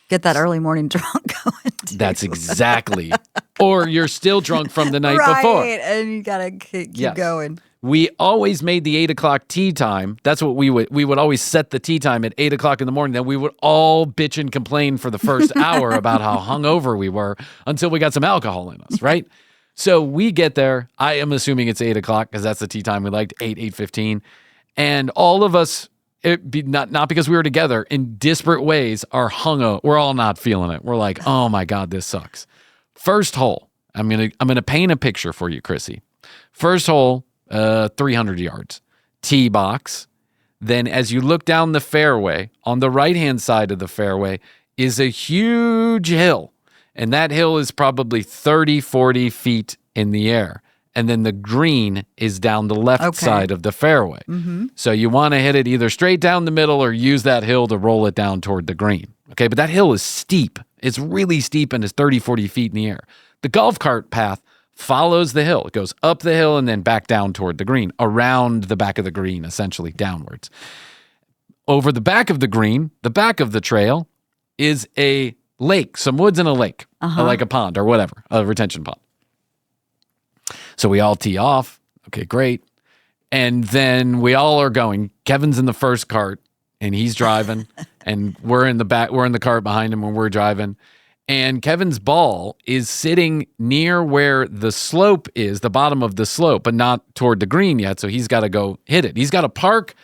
Get that early morning drunk going. Too. That's exactly. Or you're still drunk from the night right, before. And you gotta keep going. We always made the 8 o'clock tea time. That's what we would always set the tea time at 8 o'clock in the morning. Then we would all bitch and complain for the first hour about how hungover we were until we got some alcohol in us, right? So we get there. I am assuming it's 8 o'clock because that's the tea time we liked, 8:15. And all of us, not because we were together, in disparate ways, are hungover. We're all not feeling it. We're like, oh my God, this sucks. First hole. I'm gonna paint a picture for you, Krissy. First hole, 300 yards. Tee box. Then as you look down the fairway, on the right-hand side of the fairway is a huge hill. And that hill is probably 30, 40 feet in the air. And then the green is down the left side of the fairway. Mm-hmm. So you want to hit it either straight down the middle or use that hill to roll it down toward the green. Okay, but that hill is steep. It's really steep and is 30, 40 feet in the air. The golf cart path follows the hill. It goes up the hill and then back down toward the green, around the back of the green, essentially downwards. Over the back of the green, the back of the trail, is a lake, some woods and a lake, like a pond or whatever, a retention pond. So we all tee off. Okay, great. And then we all are going. Kevin's in the first cart and he's driving and we're in the back, we're in the cart behind him when we're driving. And Kevin's ball is sitting near where the slope is, the bottom of the slope, but not toward the green yet. So he's got to go hit it. He's got to park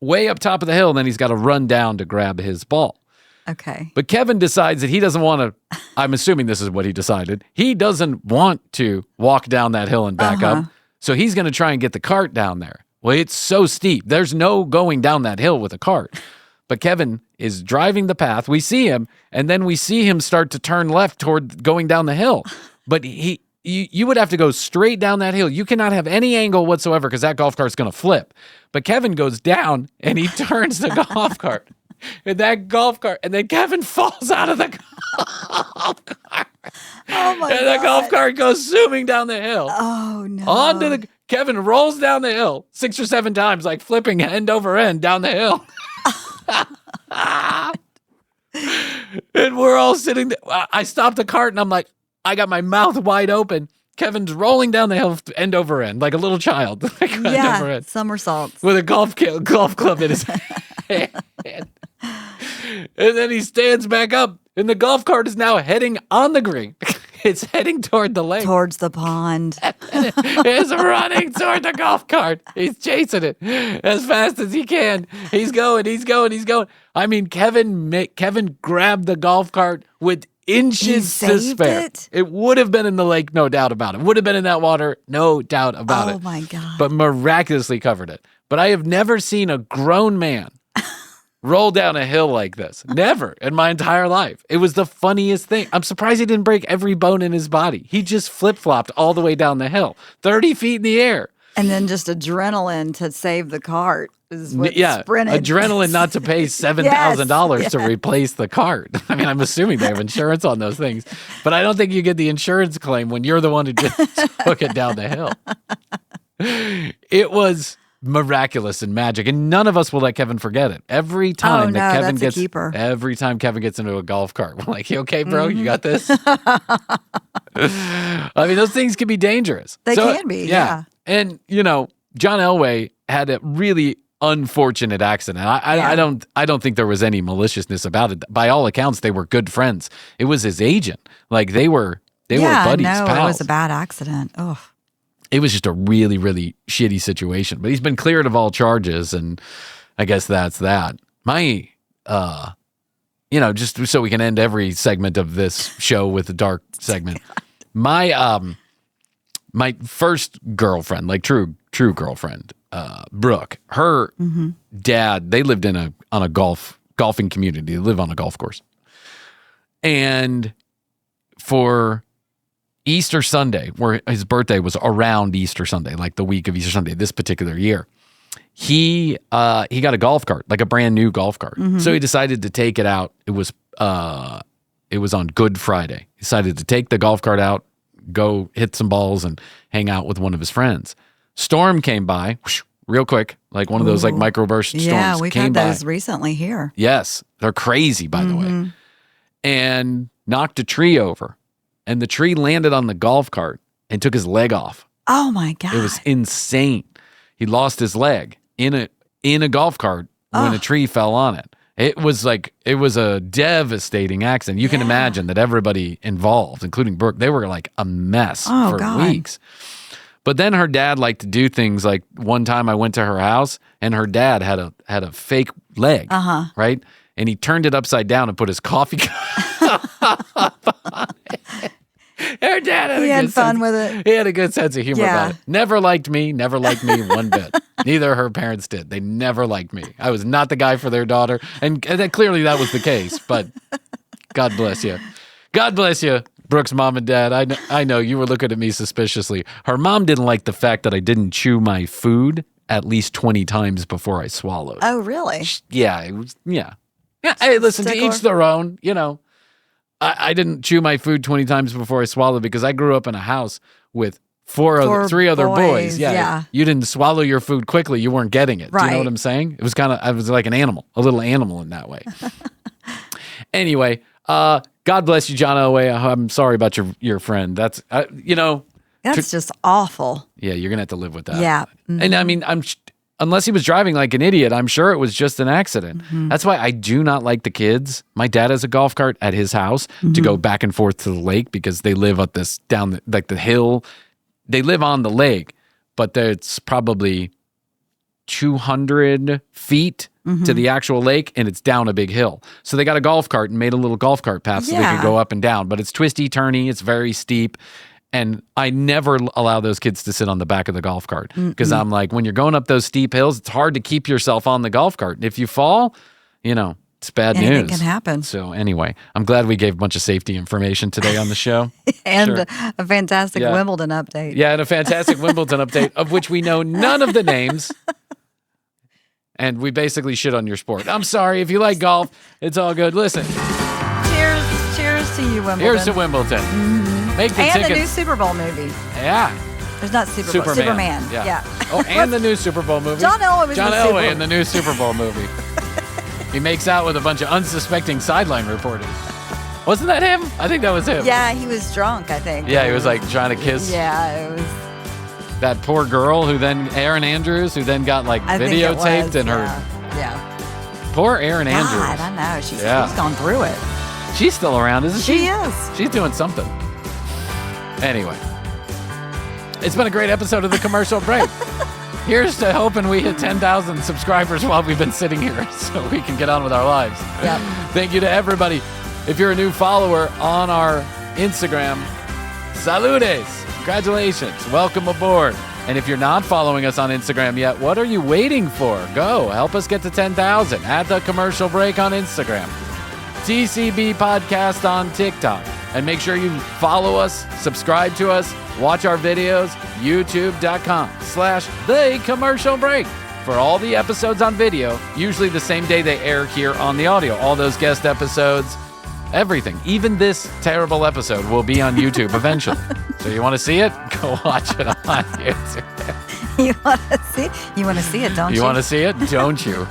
way up top of the hill and then he's got to run down to grab his ball. Okay. But Kevin decides that he doesn't want to, I'm assuming this is what he decided. He doesn't want to walk down that hill and back up. So he's going to try and get the cart down there. Well, it's so steep. There's no going down that hill with a cart. But Kevin is driving the path. We see him, and then we see him start to turn left toward going down the hill. But you would have to go straight down that hill. You cannot have any angle whatsoever because that golf cart's going to flip. But Kevin goes down, and he turns the golf cart. And that golf cart, and then Kevin falls out of the golf cart. Oh my God. And the golf cart goes zooming down the hill. Oh no. Kevin rolls down the hill 6 or 7 times, like flipping end over end down the hill. And we're all sitting there. I stopped the cart and I'm like, I got my mouth wide open. Kevin's rolling down the hill end over end, like a little child. Like end over end, somersaults. with a golf club in his hand. And then he stands back up, and the golf cart is now heading on the green. It's heading toward the lake. Towards the pond. It's running toward the golf cart. He's chasing it as fast as he can. He's going. I mean, Kevin grabbed the golf cart with inches to saved spare. it? It would have been in the lake, no doubt about it. Would have been in that water, no doubt about it. Oh my God. But miraculously covered it. But I have never seen a grown man roll down a hill like this. Never in my entire life. It was the funniest thing. I'm surprised he didn't break every bone in his body. He just flip-flopped all the way down the hill, 30 feet in the air. And then just adrenaline to save the cart is what sprinted. Adrenaline not to pay $7,000 to replace the cart. I mean, I'm assuming they have insurance on those things, but I don't think you get the insurance claim when you're the one who just took it down the hill. It was miraculous and magic, and none of us will let Kevin forget it. Every time Kevin gets into a golf cart, we're like, "You okay, bro? You got this?" I mean, those things can be dangerous. They can be, yeah. And John Elway had a really unfortunate accident. I don't think there was any maliciousness about it. By all accounts, they were good friends. It was his agent. Like they were buddies, pals. It was a bad accident. Oh. It was just a really, really shitty situation. But he's been cleared of all charges, and I guess that's that. My, just so we can end every segment of this show with a dark segment. My first girlfriend, like true girlfriend, Brooke, her dad, they lived on a golfing community. They live on a golf course. And for Easter Sunday, where his birthday was around Easter Sunday, like the week of Easter Sunday, this particular year, he got a golf cart, like a brand new golf cart. So he decided to take it out. It was on Good Friday. He decided to take the golf cart out, go hit some balls, and hang out with one of his friends. Storm came by, whoosh, real quick, like one of those like microburst storms. Yeah, we've had those recently here. Yes, they're crazy, by the way, and knocked a tree over. And the tree landed on the golf cart and took his leg off. Oh my God. It was insane. He lost his leg in a golf cart when a tree fell on it. It was a devastating accident. You can imagine that everybody involved, including Brooke, they were like a mess for weeks. But then her dad liked to do things like one time I went to her house and her dad had a fake leg, right? And he turned it upside down and put his coffee cup on it. Her dad had fun with it. He had a good sense of humor about it. Never liked me one bit. Neither her parents did. They never liked me. I was not the guy for their daughter. And clearly that was the case, but God bless you. God bless you, Brooke's mom and dad. I know you were looking at me suspiciously. Her mom didn't like the fact that I didn't chew my food at least 20 times before I swallowed. Oh, really? Yeah. Yeah, hey, listen, to each their own, I didn't chew my food 20 times before I swallowed because I grew up in a house with three other boys. Yeah. You didn't swallow your food quickly. You weren't getting it. Right. Do you know what I'm saying? It was I was like an animal, a little animal in that way. Anyway, God bless you, John Elway. I'm sorry about your friend. That's, That's just awful. Yeah, you're going to have to live with that. Yeah. And I mean, unless he was driving like an idiot, I'm sure it was just an accident. That's why I do not like the kids. My dad has a golf cart at his house to go back and forth to the lake because they live up the hill. They live on the lake, but it's probably 200 feet to the actual lake, and it's down a big hill. So they got a golf cart and made a little golf cart path so they could go up and down. But it's twisty, turny, it's very steep. And I never allow those kids to sit on the back of the golf cart because I'm like, when you're going up those steep hills, it's hard to keep yourself on the golf cart. And if you fall, it's bad news. Anything can happen. So anyway, I'm glad we gave a bunch of safety information today on the show. And a fantastic Wimbledon update. Yeah, and a fantastic Wimbledon update of which we know none of the names. And we basically shit on your sport. I'm sorry. If you like golf, it's all good. Listen. Cheers to you, Wimbledon. Here's to Wimbledon. Make the tickets. The new Super Bowl movie. Yeah. There's not Superman. Yeah. Oh, and the new Super Bowl movie. John Elway in the new Super Bowl movie. He makes out with a bunch of unsuspecting sideline reporters. Wasn't that him? I think that was him. Yeah, he was drunk, I think. Yeah, he was like trying to kiss. Yeah, it was. That poor girl Erin Andrews, who then got like videotaped and her. Yeah. Poor Erin Andrews. God, I know. She's gone through it. She's still around, isn't she? She is. She's doing something. Anyway, it's been a great episode of The Commercial Break. Here's to hoping we hit 10,000 subscribers while we've been sitting here so we can get on with our lives. Yep. Thank you to everybody If you're a new follower on our Instagram, saludes. Congratulations. Welcome aboard. And if you're not following us on Instagram yet, what are you waiting for? Go. Help us get to 10,000 at The Commercial Break on Instagram. TCB Podcast on TikTok. And make sure you follow us, subscribe to us, watch our videos, youtube.com/The Commercial Break for all the episodes on video, usually the same day they air here on the audio. All those guest episodes, everything. Even this terrible episode will be on YouTube eventually. So you want to see it? Go watch it on YouTube. You want to see? You want to see it, don't you? You want to see it? Don't you?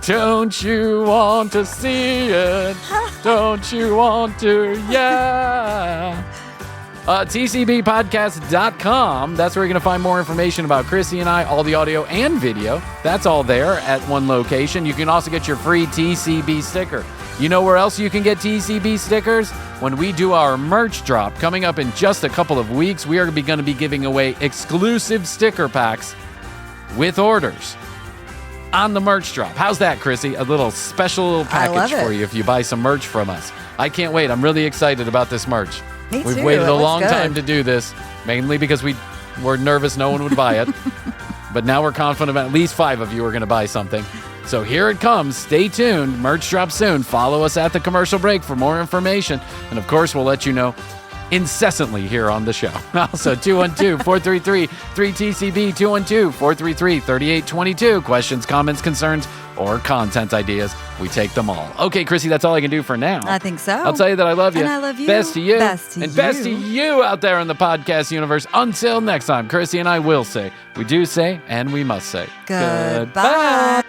Don't you want to see it? Don't you want to? Yeah. TCBpodcast.com. That's where you're going to find more information about Krissy and I, all the audio and video. That's all there at one location. You can also get your free TCB sticker. You know where else you can get TCB stickers? When we do our merch drop coming up in just a couple of weeks, we are going to be giving away exclusive sticker packs with orders on the merch drop. How's that, Krissy? A little special package for you if you buy some merch from us. I can't wait. I'm really excited about this merch. Me We've too. waited It a looks long good. time to do this, mainly because we were nervous no one would buy it. But now we're confident at least 5 of you are going to buy something. So here it comes. Stay tuned. Merch drops soon. Follow us at The Commercial Break for more information. And of course, we'll let you know incessantly here on the show. Also, 212-433-3TCB, 212-433-3822. Questions, comments, concerns, or content ideas. We take them all. Okay, Krissy, that's all I can do for now. I think so. I'll tell you that I love you. And I love you. Best to you. Best to and you. best to you out there in the podcast universe. Until next time, Krissy and I will say, we do say, and we must say, Goodbye.